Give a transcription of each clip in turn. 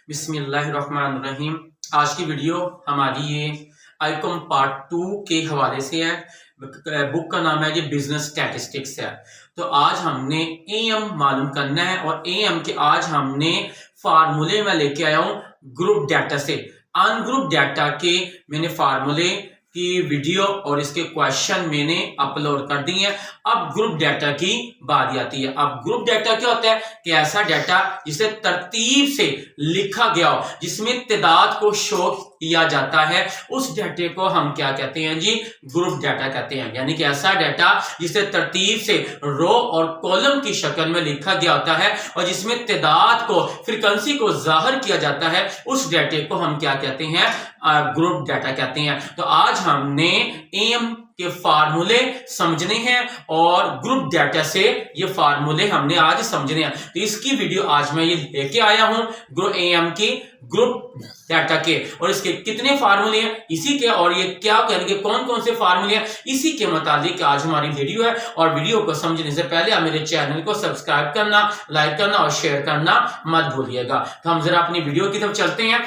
बिस्मिल्लाहिर्रहमानिर्रहीम। आज की वीडियो हमारी ये आईकॉम पार्ट 2 के हवाले से है। बुक का नाम है ये बिजनेस स्टैटिस्टिक्स है। तो आज हमने एएम मालूम करना है और एएम के आज हमने फार्मूले में लेके आया हूँ ग्रुप डाटा से। अनग्रुप डाटा के मैंने फार्मूले की वीडियो और इसके क्वेश्चन मैंने अपलोड कर दिए हैं। अब ग्रुप डाटा की बारी आती है। अब ग्रुप डाटा क्या होता है कि ऐसा डाटा जिसे तरतीब से लिखा गया हो, जिसमें तादाद को शो किया जाता है, उस डाटे को हम क्या कहते हैं जी? ग्रुप डाटा कहते हैं। यानी कि ऐसा डाटा जिसे तरतीब से रो और कॉलम की शक्ल में लिखा गया होता है और जिसमें तादाद को, फ्रीक्वेंसी को जाहिर किया जाता है, उस डाटे को हम क्या कहते हैं? ग्रुप डाटा कहते हैं। तो आज हमने एएम के फार्मूले समझने हैं और ग्रुप डाटा से ये फार्मूले हमने आज समझने हैं। तो इसकी वीडियो आज मैं ये लेके आया हूं एएम की ग्रुप डाटा के, और इसके कितने फार्मूले हैं इसी के, और ये क्या यानी कि कौन कौन से फार्मूले हैं इसी के मुताबिक आज हमारी वीडियो है। और वीडियो को समझने से पहले आप मेरे चैनल को सब्सक्राइब करना, लाइक करना और शेयर करना मत भूलिएगा। तो हम जरा अपनी वीडियो की तरफ चलते हैं।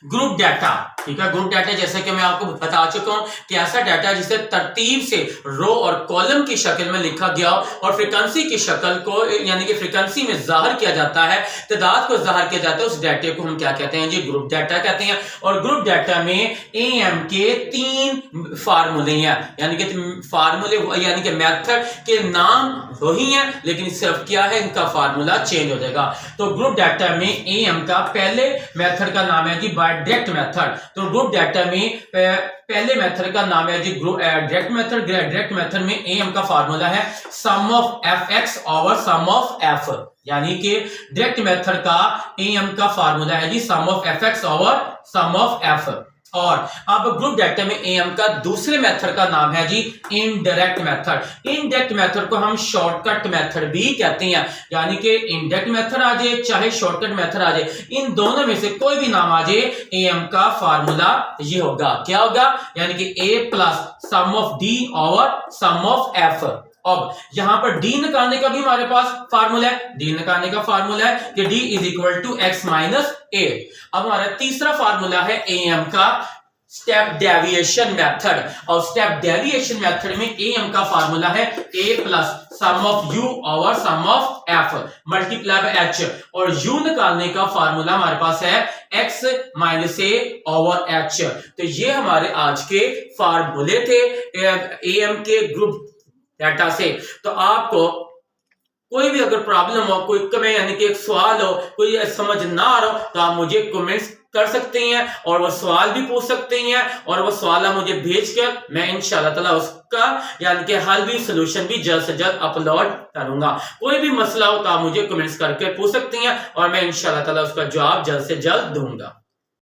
ग्रुप डाटा, ठीक है। ग्रुप डाटा जैसे कि मैं आपको बता चुका हूं कि ऐसा डाटा जिसे तरतीब से रो और कॉलम की शक्ल में लिखा गया हो और फ्रीक्वेंसी की शक्ल को, यानी कि फ्रीक्वेंसी में जाहिर किया जाता है, तादाद को जाहिर किया जाता है, उस डाटे को हम क्या कहते हैं जी? ग्रुप डाटा कहते हैं। और ग्रुप डाटा में एएम के 3 फार्मूले हैं, यानी कि फार्मूले यानी कि मेथड के नाम वही हैं, लेकिन सिर्फ क्या है, इनका फार्मूला चेंज हो जाएगा। तो ग्रुप डाटा में एएम का पहले मेथड का नाम है जी डायरेक्ट मेथड। तो ग्रुप डाटा में पहले मेथड का नाम है जी डायरेक्ट मेथड। डायरेक्ट मेथड में एएम का फार्मूला है sum of f x over sum of f, यानी कि डायरेक्ट मेथड का एएम का फार्मूला है जी sum of f x over sum of f. और अब ग्रुप डाटा में एएम का दूसरे मेथड का नाम है जी इनडायरेक्ट मेथड। इनडायरेक्ट मेथड को हम शॉर्टकट मेथड भी कहते हैं, यानी कि इनडायरेक्ट मेथड आ जाए चाहे शॉर्टकट मेथड आ जाए, इन दोनों में से कोई भी नाम आ जाए, एएम का फार्मूला ये होगा, क्या होगा? यानी कि a plus sum of d over sum of f. अब यहां पर डी निकालने का भी हमारे पास फार्मूला है। डी निकालने का फार्मूला है कि d is equal to x minus a. अब हमारा तीसरा फार्मूला है एएम का स्टेप डेविएशन मेथड, और स्टेप डेविएशन मेथड में एएम का फार्मूला है a plus sum of u over sum of f multiply by h. और यू निकालने का फार्मूला हमारे पास है x minus a over h. तो ये हमारे आज के फार्मूले थे एएम के ग्रुप डाटा से। तो आपको कोई भी अगर प्रॉब्लम हो, कोई कमेंट यानी कि एक सवाल हो, कोई समझ ना आ रहा हो, तो आप मुझे कमेंट्स कर सकते हैं और वो सवाल भी पूछ सकते हैं, और वो सवाल आप मुझे भेज कर मैं इंशाल्लाह ताला उसका यानी कि हल भी, सोल्यूशन भी जल्द से जल्द अपलोड करूंगा। कोई भी मसला हो तो आप मुझे कमेंट्स करके पूछ सकते हैं और मैं इंशाल्लाह ताला उसका जवाब जल्द से जल्द दूंगा।